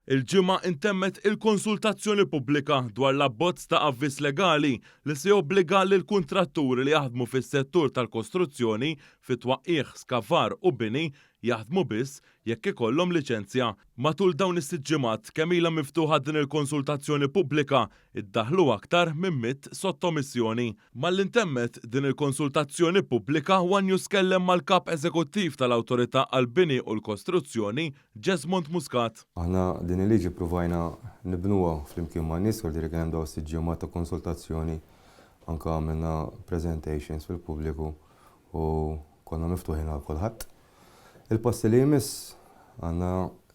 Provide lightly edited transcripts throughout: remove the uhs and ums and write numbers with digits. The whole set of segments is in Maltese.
Il-ġimgħa intemmet il-konsultazzjoni pubblika dwar l-abbozz ta' avviż legali li se jobbliga lil kuntratturi li jaħdmu fis-settur tal-kostruzzjoni fit-twaqqih, skavar u bini jaħdmu biss jekk ikollhom liċenzja. Matul dawn is-sitt ġimgħat kemm ilha miftuħa din il-konsultazzjoni pubblika iddaħħlu aktar minn 100 sottomissjoni. Mal-intemmet din il-konsultazzjoni pubblika One News kellem mal-kap eżekuttiv tal-Awtorità għall-Bini u l-Kostruzzjoni Jesmond Muscat. Aħna din il-liġi provajna nibnuha flimkien ma' nies għal kien hemm dawn sitt ġimgħat ta' konsultazzjoni anke għamilna presentations fil-pubbliku u konna miftuħin għal kulħadd. Il-passi li jmiss għandna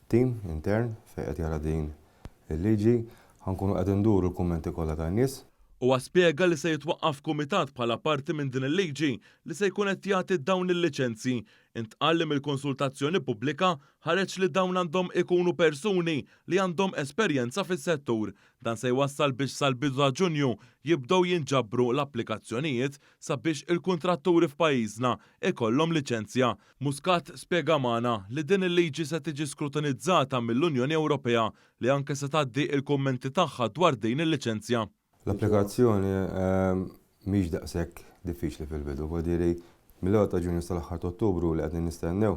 tim intern fejn qed jara din il-liġi ħankunu qed induru l-kummenti kollha tan-nies. Huwa spjega li se jitwaqqaf kumitat bħala parti minn din il-liġi li se jkun qed jagħti dawn il-liċenzji. Intqal li mill-konsultazzjoni pubblika ħareġ li dawn għandhom ikunu persuni li għandhom esperjenza fis-settur. Dan se jwassal biex sal-bidu ta' Ġunju jibdew jinġabru l-applikazzjonijiet sabiex il-kuntratturi f'pajjiżna ikollhom liċenzja. Muscat spjega magħna li din il-liġi se tiġi skrutinizzata mill-Unjoni Ewropea li anke se tgħaddi l-kummenti tagħha dwar din il-liċenzja. L-applikazzjoni mhix daqshekk diffiċli fil-bidu, wadiri mill-1 ta' Ġunju sal-aħħar ta' Ottubru li qegħdin nistennew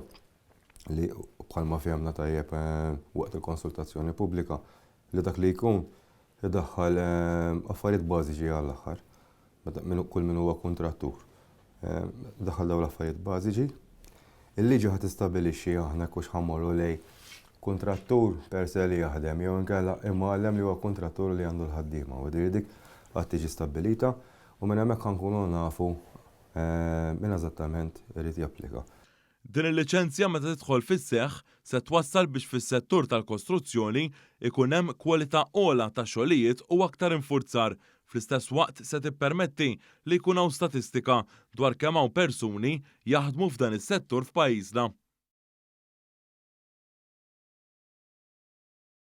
li bħalma fehmna tajjeb waqt il-konsultazzjoni pubblika li dak li jkun idaħħal affarijiet bażiċi għall-aħħar kull min huwa kuntrattur. Daħħal dawn l-affarijiet bażiċi. Il-liġi ħadd tistabbilixxi aħna hux ħammorru lejn kuntrattur per se li jaħdem jew inkella imgħallem li huwa kuntrattur li għandu l-ħaddiema u dik qatt tiġi stabbilita u minn hemmhekk nkunu nafu min eżattament irid japplika. Din il-liċenzja meta tidħol fis-seħħ se twassal biex fis-settur tal-kostruzzjoni ikun hemm kwalità ogħla ta' xogħlijiet u aktar infurzar. Fl-istess waqt se tippermetti li jkun hawn statistika dwar kemm hawn persuni jaħdmu f'dan is-settur f'pajjiżna.